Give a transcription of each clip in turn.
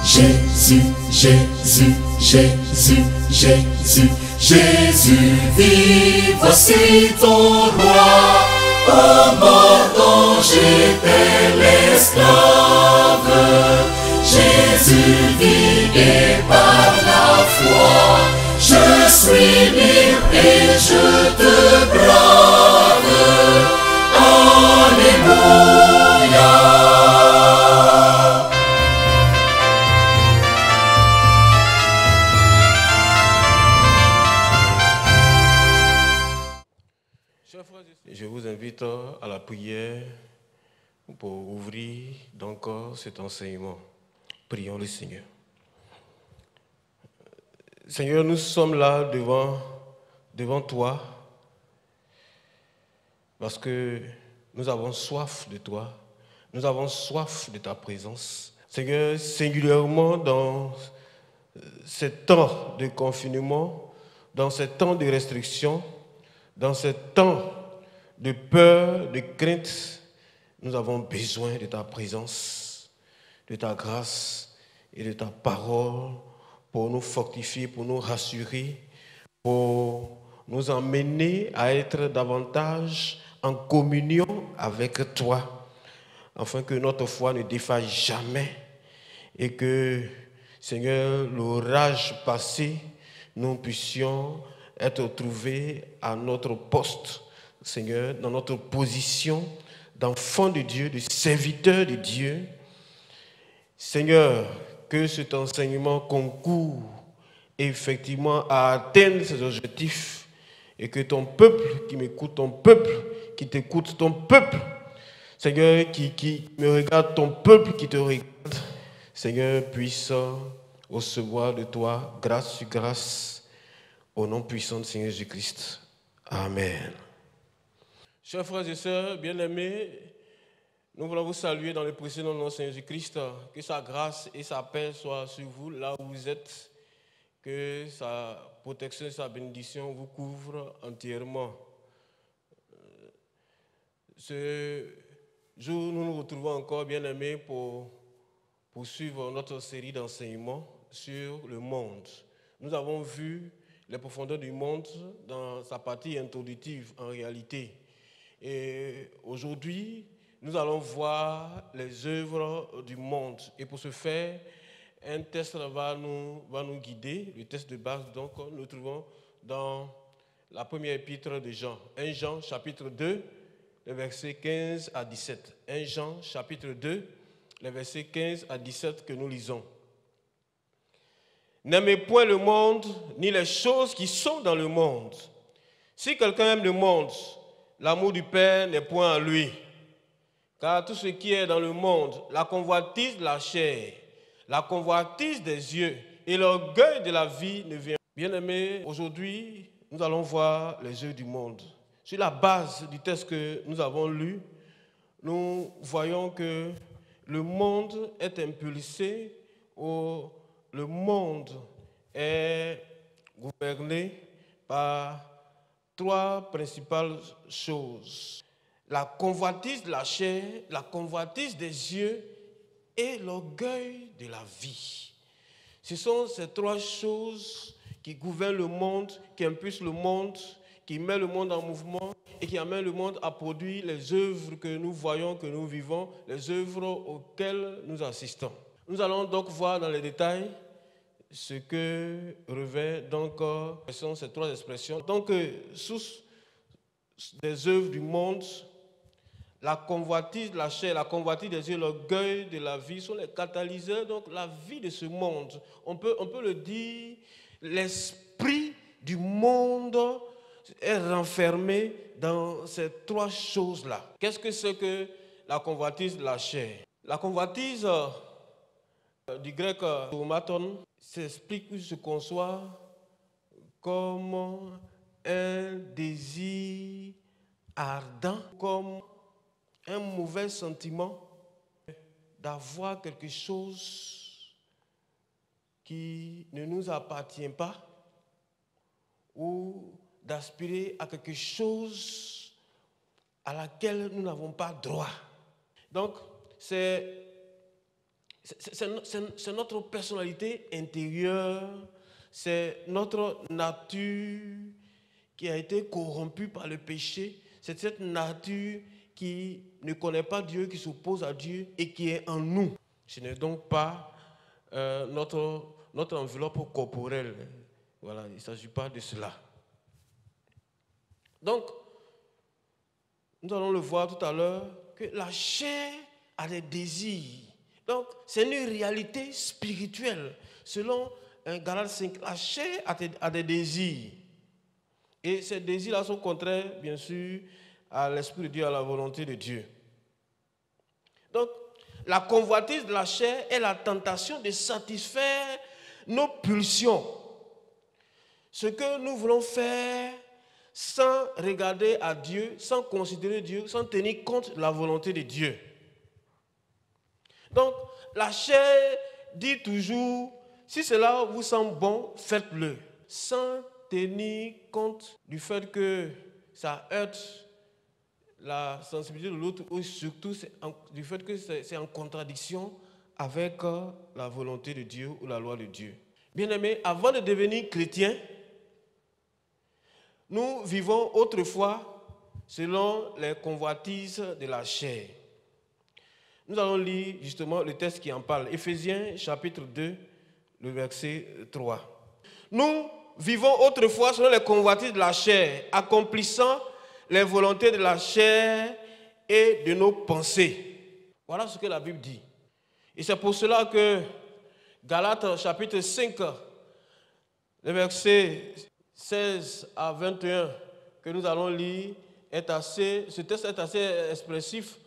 Jésus, Jésus, Jésus, Jésus, Jésus vit, voici ton roi. Ô mort dont j'étais l'esclave, Jésus vit et par la foi, je suis libre et je te brave. Alléluia. Je vous invite à la prière pour ouvrir donc cet enseignement. Prions le Seigneur. Seigneur, nous sommes là devant toi parce que nous avons soif de toi, nous avons soif de ta présence. Seigneur, singulièrement dans ces temps de confinement, dans ces temps de restriction, dans ces temps de peur, de crainte, nous avons besoin de ta présence, de ta grâce et de ta parole pour nous fortifier, pour nous rassurer, pour nous emmener à être davantage en communion avec toi, afin que notre foi ne défaille jamais et que, Seigneur, l'orage passé, nous puissions être trouvés à notre poste, Seigneur, dans notre position d'enfant de Dieu, de serviteur de Dieu. Seigneur, que cet enseignement concourt effectivement à atteindre ces objectifs et que ton peuple qui m'écoute, ton peuple qui t'écoute, ton peuple, Seigneur, qui me regarde, ton peuple qui te regarde, Seigneur, puisse recevoir de toi grâce sur grâce au nom puissant de Seigneur Jésus-Christ. Amen. Chers frères et sœurs, bien-aimés, nous voulons vous saluer dans le précieux nom de Seigneur Jésus-Christ. Que sa grâce et sa paix soient sur vous là où vous êtes. Que sa protection et sa bénédiction vous couvrent entièrement. Ce jour, nous nous retrouvons encore, bien-aimés, pour poursuivre notre série d'enseignements sur le monde. Nous avons vu les profondeurs du monde dans sa partie introductive en réalité. Et aujourd'hui, nous allons voir les œuvres du monde. Et pour ce faire, un test va nous guider. Le test de base, donc, nous trouvons dans la première épître de Jean. 1 Jean, chapitre 2, les versets 15 à 17. 1 Jean, chapitre 2, les versets 15 à 17 que nous lisons. N'aimez point le monde, ni les choses qui sont dans le monde. Si quelqu'un aime le monde, l'amour du Père n'est point en lui. Car tout ce qui est dans le monde, la convoitise de la chair, la convoitise des yeux et l'orgueil de la vie ne vient. Bien-aimés, aujourd'hui, nous allons voir les œuvres du monde. Sur la base du texte que nous avons lu, nous voyons que le monde est impulsé, le monde est gouverné par trois principales choses. La convoitise de la chair, la convoitise des yeux et l'orgueil de la vie. Ce sont ces trois choses qui gouvernent le monde, qui impulsent le monde, qui mettent le monde en mouvement et qui amènent le monde à produire les œuvres que nous voyons, que nous vivons, les œuvres auxquelles nous assistons. Nous allons donc voir dans les détails ce que revêt donc sont ces trois expressions. Donc, sous des œuvres du monde, la convoitise de la chair, la convoitise des yeux, l'orgueil de la vie sont les catalyseurs, donc la vie de ce monde. On peut le dire, l'esprit du monde est renfermé dans ces trois choses-là. Qu'est-ce que c'est que la convoitise de la chair? La convoitise du grec tomaton s'explique ou se conçoit comme un désir ardent, comme un mauvais sentiment d'avoir quelque chose qui ne nous appartient pas ou d'aspirer à quelque chose à laquelle nous n'avons pas droit. Donc, c'est C'est notre personnalité intérieure, c'est notre nature qui a été corrompue par le péché. C'est cette nature qui ne connaît pas Dieu, qui s'oppose à Dieu et qui est en nous. Ce n'est donc pas notre enveloppe corporelle. Voilà, il ne s'agit pas de cela. Donc, nous allons le voir tout à l'heure, que la chair a des désirs. Donc, c'est une réalité spirituelle. Selon Galates 5, la chair a des désirs. Et ces désirs-là sont contraires, bien sûr, à l'Esprit de Dieu, à la volonté de Dieu. Donc, la convoitise de la chair est la tentation de satisfaire nos pulsions. Ce que nous voulons faire sans regarder à Dieu, sans considérer Dieu, sans tenir compte de la volonté de Dieu. Donc, la chair dit toujours, si cela vous semble bon, faites-le. Sans tenir compte du fait que ça heurte la sensibilité de l'autre, ou surtout du fait que c'est en contradiction avec la volonté de Dieu ou la loi de Dieu. Bien-aimés, avant de devenir chrétiens, nous vivons autrefois selon les convoitises de la chair. Nous allons lire justement le texte qui en parle. Éphésiens chapitre 2, le verset 3. Nous vivons autrefois selon les convoitises de la chair, accomplissant les volontés de la chair et de nos pensées. Voilà ce que la Bible dit. Et c'est pour cela que Galates chapitre 5, le verset 16 à 21 que nous allons lire, ce texte est assez expressif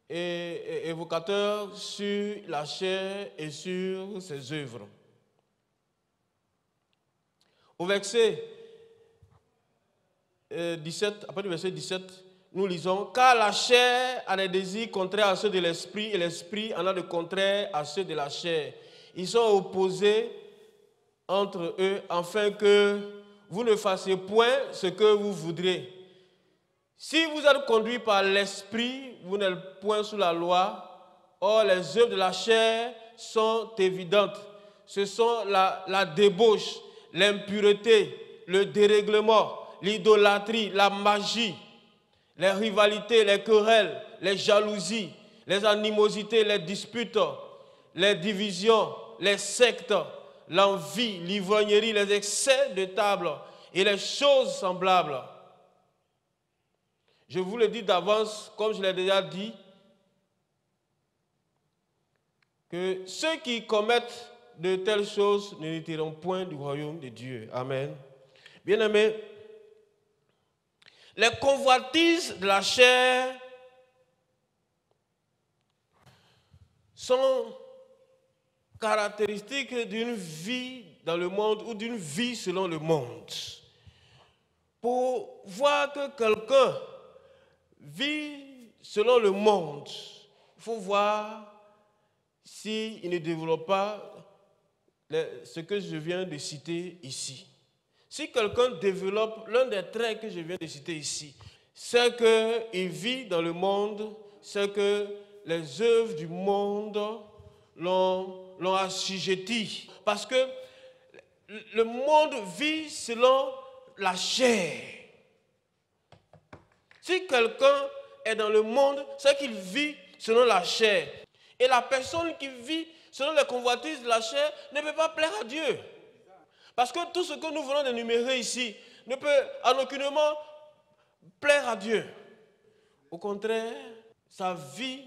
et évocateur sur la chair et sur ses œuvres. Au verset 17, après le verset 17, nous lisons « Car la chair a des désirs contraires à ceux de l'esprit et l'esprit en a de contraires à ceux de la chair. Ils sont opposés entre eux afin que vous ne fassiez point ce que vous voudrez. Si vous êtes conduits par l'esprit, vous n'êtes point sous la loi. Or, les œuvres de la chair sont évidentes. Ce sont la débauche, l'impureté, le dérèglement, l'idolâtrie, la magie, les rivalités, les querelles, les jalousies, les animosités, les disputes, les divisions, les sectes, l'envie, l'ivrognerie, les excès de table et les choses semblables. Je vous le dis d'avance, comme je l'ai déjà dit, que ceux qui commettent de telles choses n'hériteront point du royaume de Dieu. Amen. Bien-aimés, les convoitises de la chair sont caractéristiques d'une vie dans le monde ou d'une vie selon le monde. Pour voir que quelqu'un vit selon le monde, il faut voir s'il ne développe pas ce que je viens de citer ici. Si quelqu'un développe l'un des traits que je viens de citer ici, c'est qu'il vit dans le monde, c'est que les œuvres du monde l'ont assujetti. Parce que le monde vit selon la chair. Si quelqu'un est dans le monde, c'est qu'il vit selon la chair. Et la personne qui vit selon les convoitises de la chair ne peut pas plaire à Dieu. Parce que tout ce que nous venons d'énumérer ici ne peut en aucunement plaire à Dieu. Au contraire, sa vie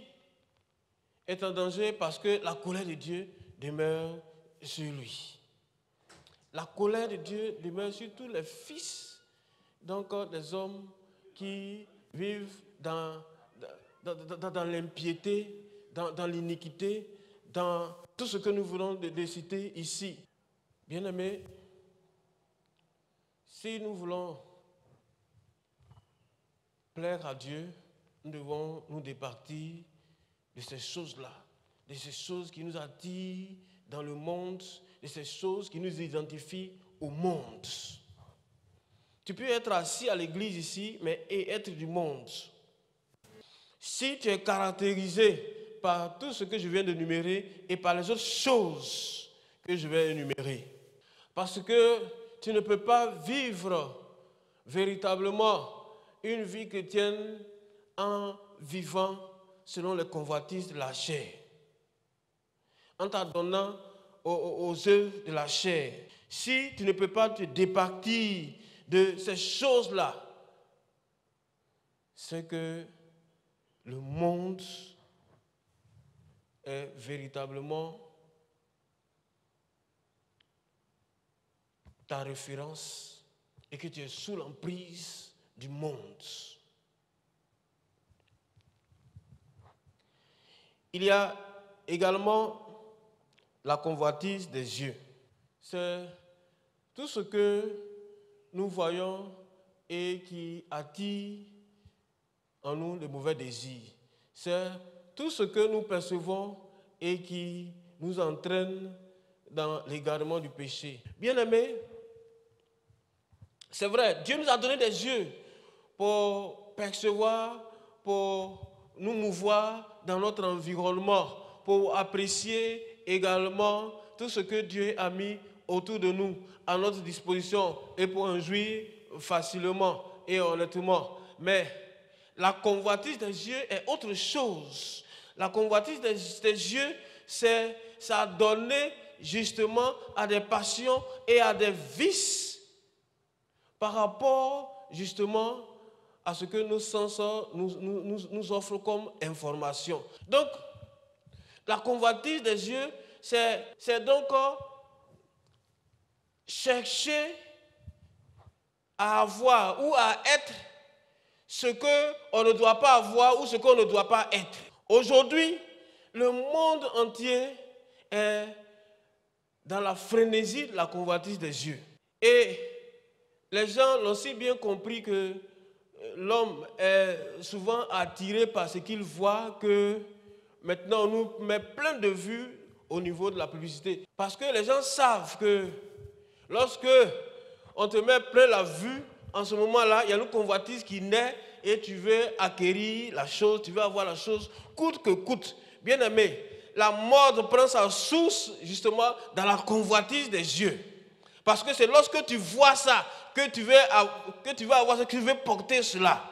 est en danger parce que la colère de Dieu demeure sur lui. La colère de Dieu demeure sur tous les fils, donc des hommes qui vivent dans l'impiété, dans l'iniquité, dans tout ce que nous venons de citer ici. Bien-aimés, si nous voulons plaire à Dieu, nous devons nous départir de ces choses-là, de ces choses qui nous attirent dans le monde, de ces choses qui nous identifient au monde. Tu peux être assis à l'église ici, mais être du monde. Si tu es caractérisé par tout ce que je viens d'énumérer et par les autres choses que je vais énumérer. Parce que tu ne peux pas vivre véritablement une vie chrétienne en vivant selon les convoitises de la chair, en t'adonnant aux œuvres de la chair. Si tu ne peux pas te départir de ces choses-là, c'est que le monde est véritablement ta référence et que tu es sous l'emprise du monde. Il y a également la convoitise des yeux. C'est tout ce que nous voyons et qui attire en nous de mauvais désirs. C'est tout ce que nous percevons et qui nous entraîne dans l'égarement du péché. Bien-aimés, c'est vrai, Dieu nous a donné des yeux pour percevoir, pour nous mouvoir dans notre environnement, pour apprécier également tout ce que Dieu a mis autour de nous, à notre disposition, et pour en jouir facilement et honnêtement. Mais la convoitise des yeux est autre chose. La convoitise des yeux, ça a donné justement à des passions et à des vices par rapport justement à ce que nos sens nous offrent comme information. Donc, la convoitise des yeux, c'est donc chercher à avoir ou à être ce qu'on ne doit pas avoir ou ce qu'on ne doit pas être. Aujourd'hui, le monde entier est dans la frénésie de la convoitise des yeux. Et les gens l'ont si bien compris que l'homme est souvent attiré par ce qu'il voit que maintenant on nous met plein de vues au niveau de la publicité. Parce que les gens savent que lorsque on te met plein la vue, en ce moment-là, il y a une convoitise qui naît et tu veux acquérir la chose, tu veux avoir la chose coûte que coûte. Bien aimé, la mode prend sa source justement dans la convoitise des yeux. Parce que c'est lorsque tu vois ça que tu veux avoir ça, que tu veux porter cela.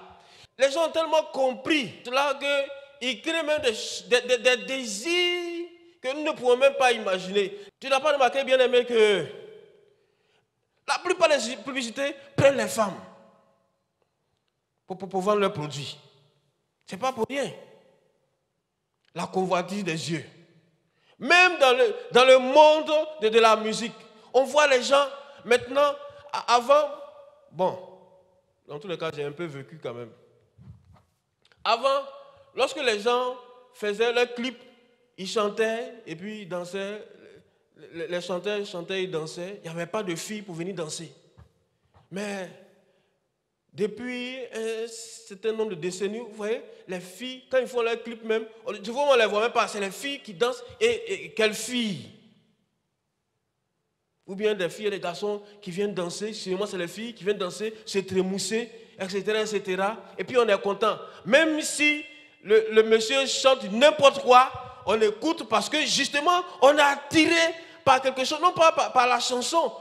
Les gens ont tellement compris cela qu'ils créent même des désirs que nous ne pouvons même pas imaginer. Tu n'as pas remarqué, bien aimé, que la plupart des publicités prennent les femmes pour vendre leurs produits. Ce n'est pas pour rien. La convoitise des yeux. Même dans le monde de la musique, on voit les gens maintenant, avant, bon, dans tous les cas, j'ai un peu vécu quand même. Avant, lorsque les gens faisaient leurs clips, ils chantaient et puis ils dansaient. Les chanteurs chantaient et dansaient. Il n'y avait pas de filles pour venir danser. Mais depuis un certain nombre de décennies, vous voyez, les filles, quand ils font leurs clips même, on ne les voit même pas. C'est les filles qui dansent. Et quelles filles? Ou bien des filles et des garçons qui viennent danser. Chez moi, c'est les filles qui viennent danser, se trémousser, etc., etc. Et puis on est content. Même si le monsieur chante n'importe quoi, on écoute parce que justement, on est attiré par quelque chose, non pas par la chanson,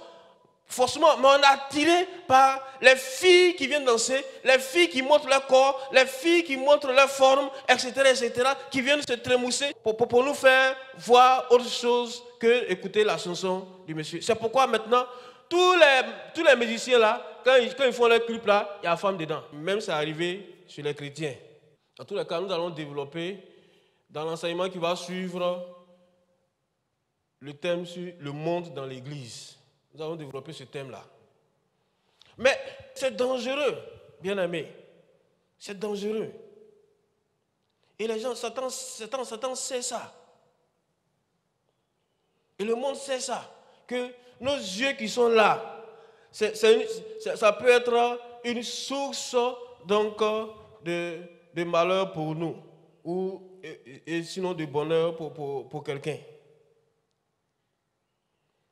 forcément, mais on est attiré par les filles qui viennent danser, les filles qui montrent leur corps, les filles qui montrent leur forme, etc., etc., qui viennent se trémousser pour nous faire voir autre chose que écouter la chanson du monsieur. C'est pourquoi maintenant, tous les musiciens là, quand ils font leur clip là, il y a une femme dedans. Même c'est arrivé chez les chrétiens. Dans tous les cas, nous allons développer dans l'enseignement qui va suivre le thème sur le monde dans l'église. Nous allons développer ce thème-là. Mais c'est dangereux, bien aimé. C'est dangereux. Et les gens, Satan sait ça. Et le monde sait ça. Que nos yeux qui sont là, ça peut être une source donc, de malheur pour nous. Et sinon de bonheur pour quelqu'un.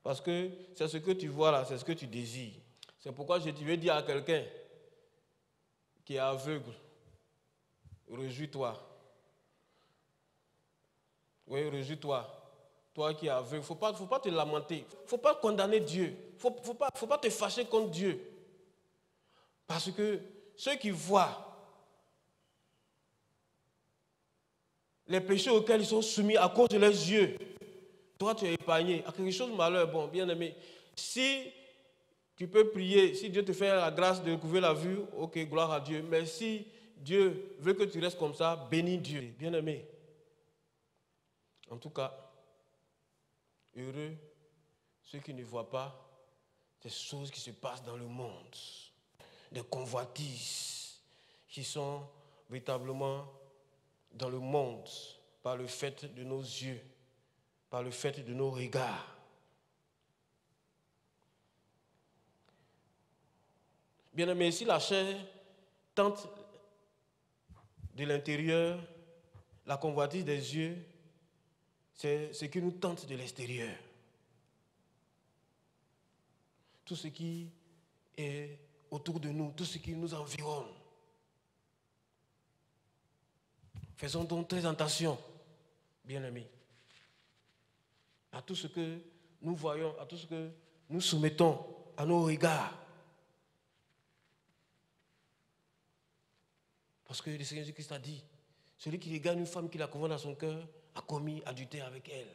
Parce que c'est ce que tu vois là, c'est ce que tu désires. C'est pourquoi je vais dire à quelqu'un qui est aveugle, réjouis-toi. Oui, réjouis-toi. Toi qui es aveugle, il ne faut pas te lamenter. Il ne faut pas condamner Dieu. Il ne faut pas te fâcher contre Dieu. Parce que ceux qui voient les péchés auxquels ils sont soumis à cause de leurs yeux, toi tu es épargné. À quelque chose de malheur, bon, bien aimé. Si tu peux prier, si Dieu te fait la grâce de recouvrir la vue, ok, gloire à Dieu. Mais si Dieu veut que tu restes comme ça, bénis Dieu, bien aimé. En tout cas, heureux ceux qui ne voient pas ces choses qui se passent dans le monde, des convoitises qui sont véritablement dans le monde par le fait de nos yeux, par le fait de nos regards. Bien aimé, si la chair tente de l'intérieur, la convoitise des yeux, c'est ce qui nous tente de l'extérieur. Tout ce qui est autour de nous, tout ce qui nous environne. Faisons donc très attention, bien-aimés, à tout ce que nous voyons, à tout ce que nous soumettons à nos regards. Parce que le Seigneur Jésus-Christ a dit, celui qui regarde une femme qui la convoite dans son cœur a commis adultère avec elle.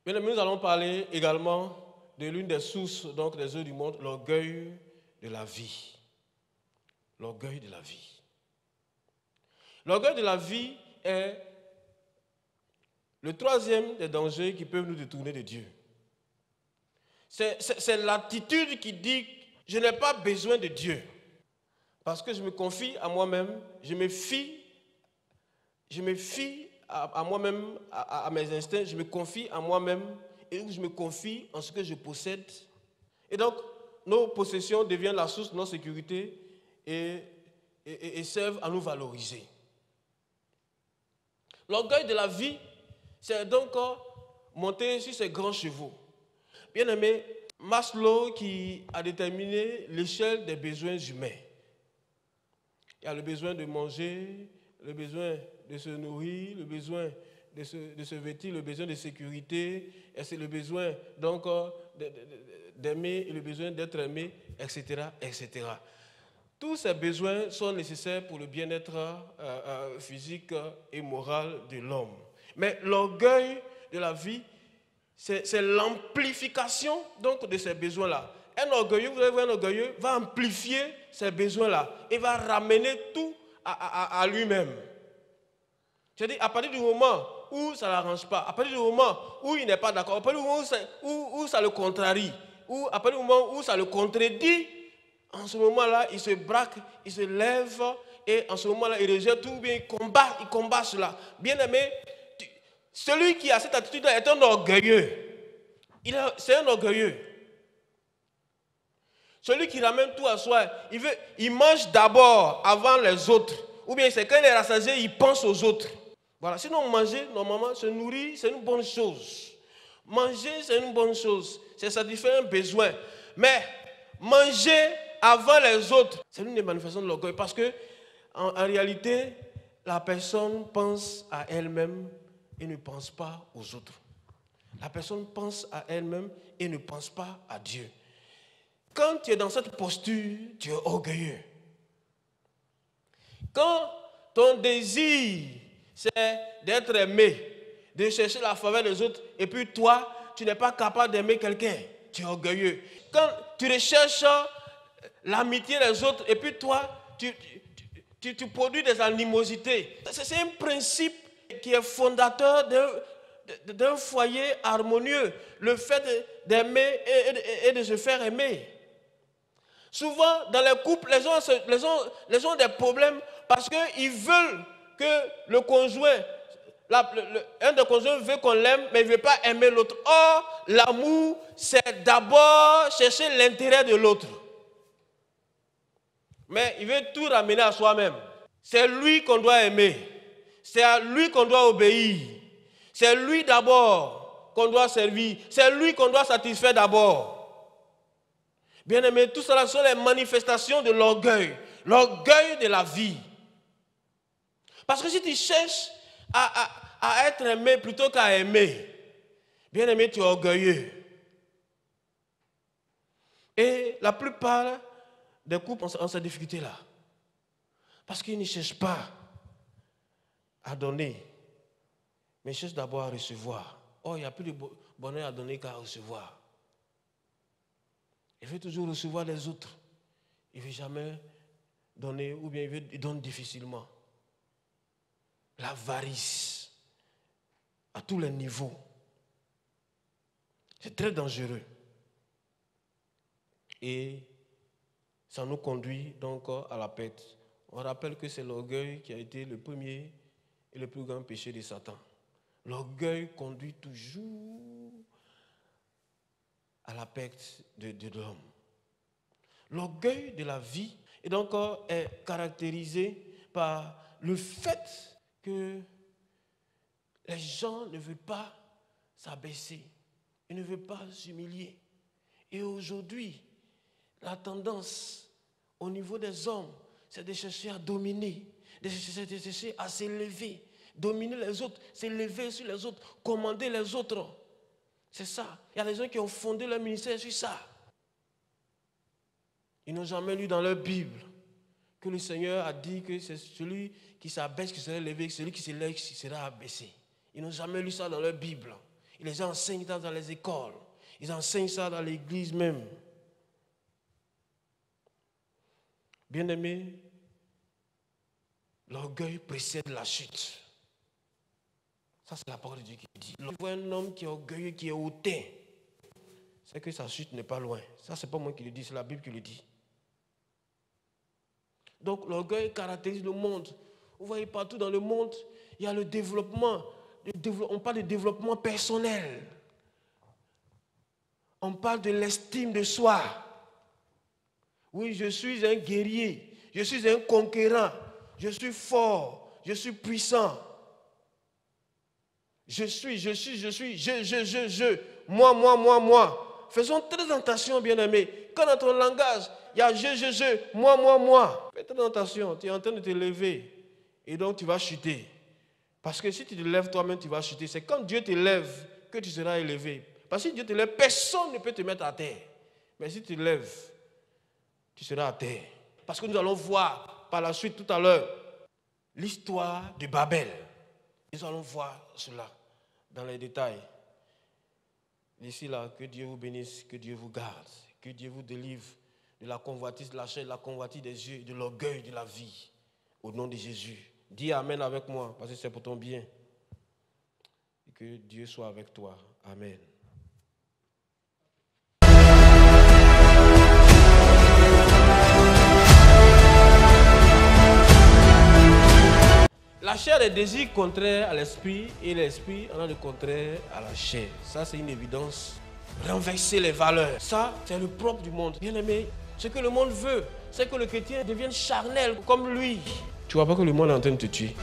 Bien-aimés, nous allons parler également de l'une des sources donc, des œuvres du monde, l'orgueil de la vie. L'orgueil de la vie. L'orgueil de la vie est le troisième des dangers qui peuvent nous détourner de Dieu. C'est l'attitude qui dit « je n'ai pas besoin de Dieu ». Parce que je me confie à moi-même, je me fie à moi-même, à mes instincts, je me confie à moi-même et je me confie en ce que je possède. Et donc, nos possessions deviennent la source de notre sécurité et servent à nous valoriser. L'orgueil de la vie, c'est donc monter sur ces grands chevaux. Bien aimé, Maslow qui a déterminé l'échelle des besoins humains. Il y a le besoin de manger, le besoin de se nourrir, le besoin de se vêtir, le besoin de sécurité, et c'est le besoin donc d'aimer et le besoin d'être aimé, etc., etc. Tous ces besoins sont nécessaires pour le bien-être physique et moral de l'homme. Mais l'orgueil de la vie, c'est l'amplification donc de ces besoins-là. Un orgueilleux, vous allez voir, un orgueilleux va amplifier ces besoins-là et va ramener tout à lui-même. C'est-à-dire, à partir du moment où ça ne l'arrange pas, à partir du moment où il n'est pas d'accord, à partir du moment où ça le contrarie, ou à partir du moment où ça le contredit, en ce moment-là, il se braque, il se lève, et en ce moment-là, il rejette tout, bien il combat cela. Bien aimé, celui qui a cette attitude-là est un orgueilleux. C'est un orgueilleux. Celui qui ramène tout à soi, il mange d'abord avant les autres. Ou bien c'est quand il est rassasié, il pense aux autres. Voilà. Sinon, manger, normalement, se nourrir, c'est une bonne chose. Manger, c'est une bonne chose. Ça satisfait un besoin. Mais manger avant les autres, c'est une des manifestations de l'orgueil. Parce que, en réalité, la personne pense à elle-même et ne pense pas aux autres. La personne pense à elle-même et ne pense pas à Dieu. Quand tu es dans cette posture, tu es orgueilleux. Quand ton désir, c'est d'être aimé, de chercher la faveur des autres, et puis toi, tu n'es pas capable d'aimer quelqu'un, tu es orgueilleux. Quand tu recherches l'amitié des autres, et puis toi, tu produis des animosités. C'est un principe qui est fondateur d'un foyer harmonieux, le fait d'aimer et de se faire aimer. Souvent, dans les couples, les gens ont des problèmes parce qu'ils veulent que le conjoint, un des conjoints veut qu'on l'aime, mais il ne veut pas aimer l'autre. Or, l'amour, c'est d'abord chercher l'intérêt de l'autre. Mais il veut tout ramener à soi-même. C'est lui qu'on doit aimer. C'est à lui qu'on doit obéir. C'est lui d'abord qu'on doit servir. C'est lui qu'on doit satisfaire d'abord. Bien aimé, tout cela sont les manifestations de l'orgueil. L'orgueil de la vie. Parce que si tu cherches à à être aimé plutôt qu'à aimer. Bien-aimé, tu es orgueilleux. Et la plupart des couples ont cette difficulté-là. Parce qu'ils ne cherchent pas à donner, mais ils cherchent d'abord à recevoir. Oh, il n'y a plus de bonheur à donner qu'à recevoir. Il veut toujours recevoir les autres. Il ne veut jamais donner, ou bien il donne difficilement. L'avarice, à tous les niveaux. C'est très dangereux. Et ça nous conduit donc à la perte. On rappelle que c'est l'orgueil qui a été le premier et le plus grand péché de Satan. L'orgueil conduit toujours à la perte de l'homme. L'orgueil de la vie est donc est caractérisé par le fait que les gens ne veulent pas s'abaisser, ils ne veulent pas s'humilier. Et aujourd'hui, la tendance au niveau des hommes, c'est de chercher à dominer, de chercher à s'élever, dominer les autres, s'élever sur les autres, commander les autres. C'est ça. Il y a des gens qui ont fondé leur ministère sur ça. Ils n'ont jamais lu dans leur Bible que le Seigneur a dit que c'est celui qui s'abaisse qui sera élevé, celui qui s'élève qui sera abaissé. Ils n'ont jamais lu ça dans leur Bible. Ils les enseignent dans les écoles. Ils enseignent ça dans l'église même. Bien-aimés, l'orgueil précède la chute. Ça, c'est la parole de Dieu qui dit. Lorsque vous voyez un homme qui est orgueilleux, qui est hautain, c'est que sa chute n'est pas loin. Ça, ce n'est pas moi qui le dis, c'est la Bible qui le dit. Donc, l'orgueil caractérise le monde. Vous voyez partout dans le monde, il y a le développement. On parle de développement personnel. On parle de l'estime de soi. Oui, je suis un guerrier, je suis un conquérant, je suis fort, je suis puissant. Je suis, moi. Faisons très attention, bien-aimés. Quand dans ton langage, il y a je, moi. Fais très attention, tu es en train de te lever et donc tu vas chuter. Parce que si tu te lèves toi-même, tu vas chuter. C'est quand Dieu te lève que tu seras élevé. Parce que si Dieu te lève, personne ne peut te mettre à terre. Mais si tu te lèves, tu seras à terre. Parce que nous allons voir par la suite tout à l'heure l'histoire de Babel. Nous allons voir cela dans les détails. D'ici là, que Dieu vous bénisse, que Dieu vous garde, que Dieu vous délivre de la convoitise de la chair, de la convoitise des yeux, de l'orgueil de la vie. Au nom de Jésus. Dis Amen avec moi, parce que c'est pour ton bien. Et que Dieu soit avec toi. Amen. La chair est désir contraire à l'esprit et l'esprit en a le contraire à la chair. Ça, c'est une évidence. Renverser les valeurs. Ça, c'est le propre du monde. Bien aimé, ce que le monde veut, c'est que le chrétien devienne charnel comme lui. Tu vois pas que le monde est en train de te tuer.